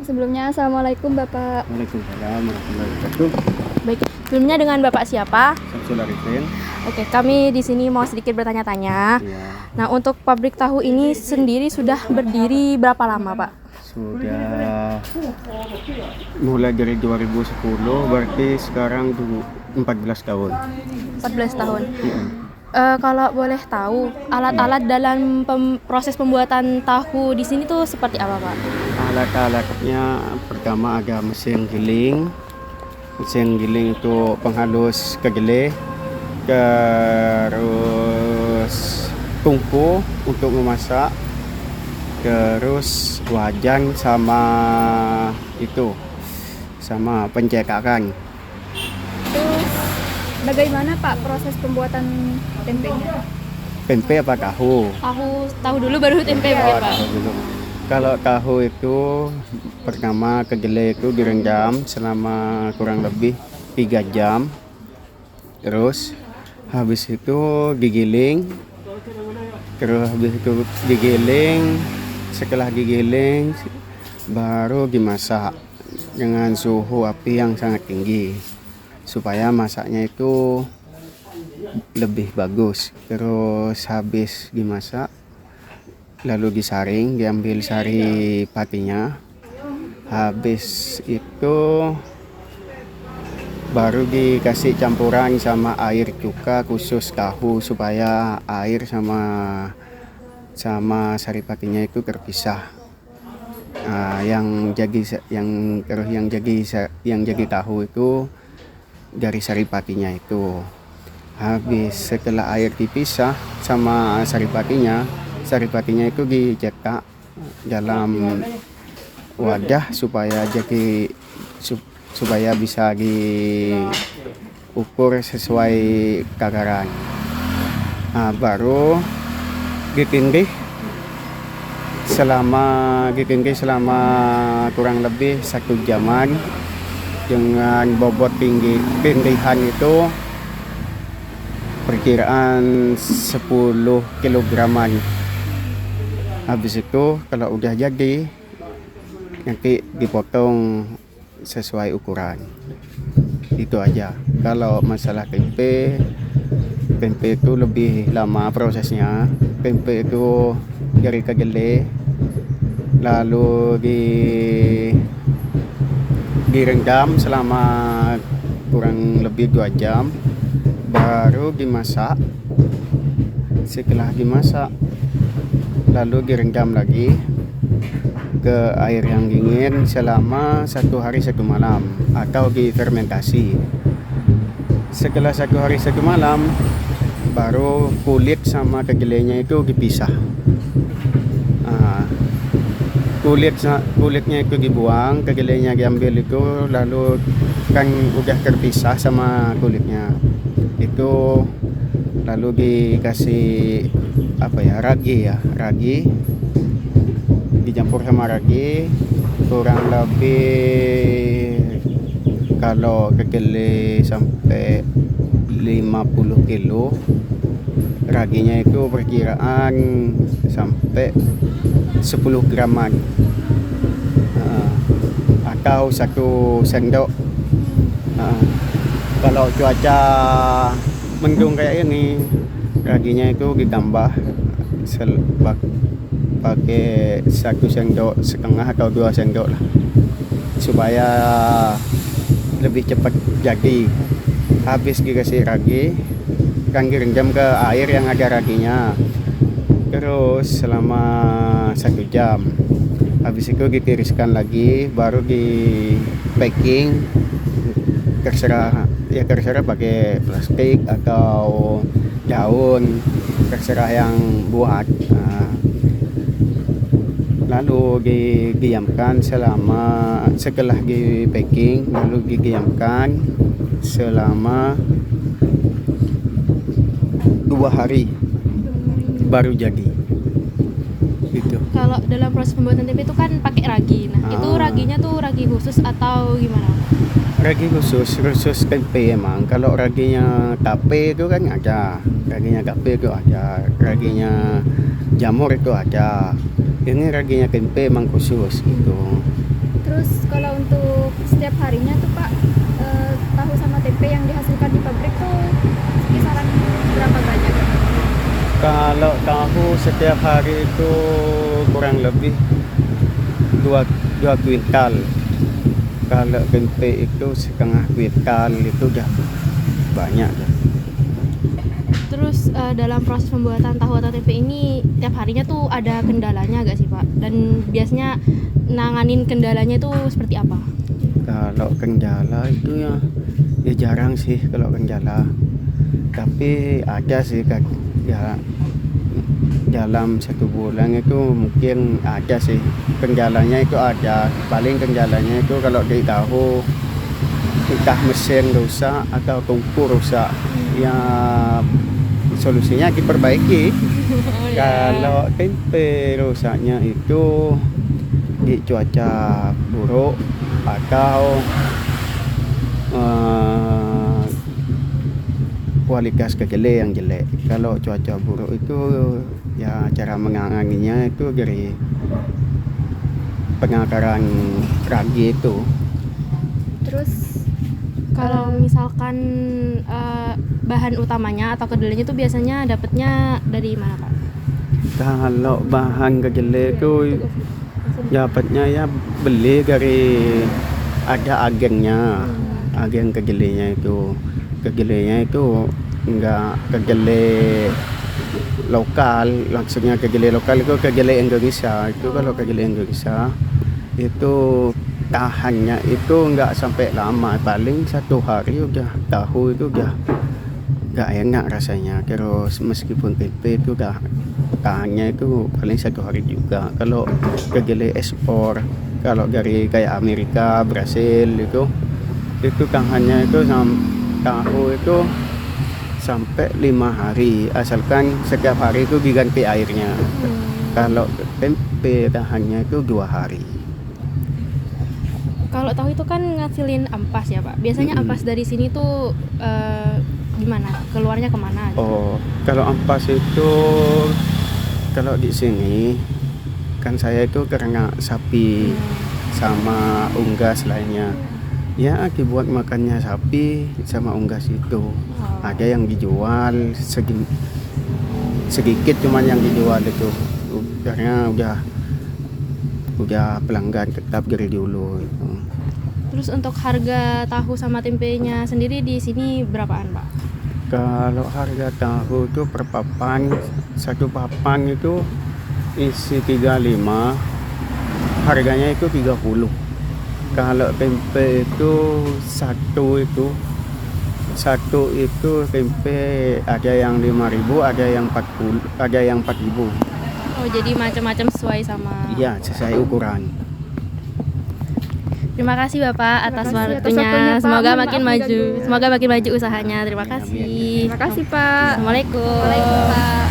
Sebelumnya, Assalamualaikum Bapak. Waalaikumsalam warahmatullahi wabarakatuh. Baik, sebelumnya dengan Bapak siapa? Samsul Arifin. Oke, kami di sini mau sedikit bertanya-tanya. Ya, Nah, untuk pabrik tahu ini sendiri sudah berdiri berapa lama, Pak? sudah mulai dari 2010, berarti sekarang 14 tahun. 14 tahun. Mm-mm. Kalau boleh tahu, alat-alat dalam proses pembuatan tahu di sini tuh seperti apa, Pak? Alat-alatnya pertama ada mesin giling. Mesin giling itu penghalus kedelai, terus tungku untuk memasak, terus wajan sama pencetakan. Terus bagaimana Pak proses pembuatan tempenya? Tempe apa tahu? Tahu dulu baru tempe mungkin, Pak. Tahu dulu. Kalau tahu itu pertama kedelai itu direndam selama kurang lebih 3 jam. Terus habis itu digiling. Terus habis itu digiling. Setelah digiling baru dimasak dengan suhu api yang sangat tinggi supaya masaknya itu lebih bagus. Terus habis dimasak lalu disaring, diambil sari patinya. Habis itu baru dikasih campuran sama air cuka khusus tahu supaya air sama sari patinya itu terpisah. Yang jadi tahu itu dari sari patinya itu. Habis setelah air dipisah sama sari patinya itu dicetak dalam wadah supaya bisa diukur sesuai takaran. Baru ditindih selama kurang lebih 1 jaman dengan bobot tindihan itu perkiraan 10 kilograman. Habis itu kalau udah jadi nanti dipotong sesuai ukuran. Itu aja. Kalau masalah tempe itu lebih lama prosesnya. Tempe itu dari kedelai lalu direndam selama kurang lebih 2 jam baru dimasak. Setelah dimasak lalu direndam lagi ke air yang dingin selama 1 hari 1 malam atau difermentasi. Setelah 1 hari 1 malam baru kulit sama kedelainya itu dipisah. Kulitnya itu dibuang, kedelainya diambil itu, lalu kan udah terpisah sama kulitnya itu, lalu dikasih ragi dicampur sama ragi kurang lebih, kalau kedelai sampai 50 kilo raginya itu perkiraan sampai 10 graman atau 1 sendok. Kalau cuaca mendung kayak ini raginya itu ditambah pakai 1 sendok setengah atau 2 sendok lah supaya lebih cepat jadi. Habis dikasih ragi kan direndam ke air yang ada raginya terus selama 1 jam. Habis itu ditiriskan lagi baru di packing, terserah pakai plastik atau daun, terserah yang buat. Lalu didiamkan setelah di packing lalu didiamkan selama 2 hari baru jadi. Gitu. Kalau dalam proses pembuatan tempe itu kan pakai ragi. Nah, itu raginya tuh ragi khusus atau gimana? Ragi khusus tempe emang. Kalau raginya tape itu kan ada. Raginya tape itu ada. Raginya jamur itu ada. Ini raginya tempe emang khusus gitu. Terus kalau untuk setiap harinya tuh Pak, tahu sama tempe yang dihasilkan di pabrik tuh kisaran berapa banyak? Kalau tahu setiap hari itu kurang lebih dua kuintal. Kalau tempe itu setengah kuintal, itu udah banyak. Terus dalam proses pembuatan tahu atau tempe ini tiap harinya tuh ada kendalanya gak sih Pak? Dan biasanya nanganin kendalanya itu seperti apa? Kalau kendala itu ya jarang sih kalau kendala. Tapi ada sih ya dalam 1 bulan itu mungkin ada sih kendalanya itu ada. Paling kendalanya itu kalau di tahu entah mesin rusak atau kompor rusak, ya solusinya diperbaiki. Kalau tempe rusaknya itu di cuaca buruk atau kualitas kedelai yang jelek. Kalau cuaca buruk itu ya cara menanganinya itu dari pengakaran ragi itu. Terus Kalau misalkan bahan utamanya atau kedelainya itu biasanya dapatnya dari mana Pak? Kalau bahan kedelai itu dapatnya ya beli dari ada agennya, agen kedelainya itu. Kedelainya itu enggak kedelai lokal, maksudnya kedelai lokal itu kedelai Indonesia. Itu kalau kedelai Indonesia itu tahannya itu enggak sampai lama, paling 1 hari udah tahu itu udah enggak enak rasanya. Terus meskipun tempe itu udah tahannya itu paling 1 hari juga. Kalau kedelai ekspor, kalau dari kayak Amerika, Brasil itu tahannya itu tahu itu sampai 5 hari, asalkan setiap hari itu diganti airnya. Kalau tempe tahannya itu 2 hari. Kalau tahu itu kan ngasilin ampas ya Pak. Biasanya ampas dari sini tuh gimana? Keluarnya kemana? Oh, kalau ampas itu kalau di sini kan saya itu ternak sapi sama unggas lainnya. Ya dibuat makannya sapi sama unggas itu. Ada yang dijual sedikit, cuman yang dijual itu karena udah pelanggan tetap dari dulu itu. Terus untuk harga tahu sama tempenya sendiri di sini berapaan Pak? Kalau harga tahu itu per papan, 1 papan itu isi 35, harganya itu 30. Kalau tempe itu satu itu tempe ada yang 5.000, ada yang 40, ada yang 4.000. Oh jadi macam-macam sesuai sama. Iya, sesuai ukuran. Terima kasih Bapak atas Terima kasih atas waktunya. waktunya, Pak. Semoga Mohon makin maaf maju. mengganggu. Semoga makin maju usahanya. Terima Amin, amin. kasih. terima kasih Pak. Assalamualaikum. Waalaikumsalam.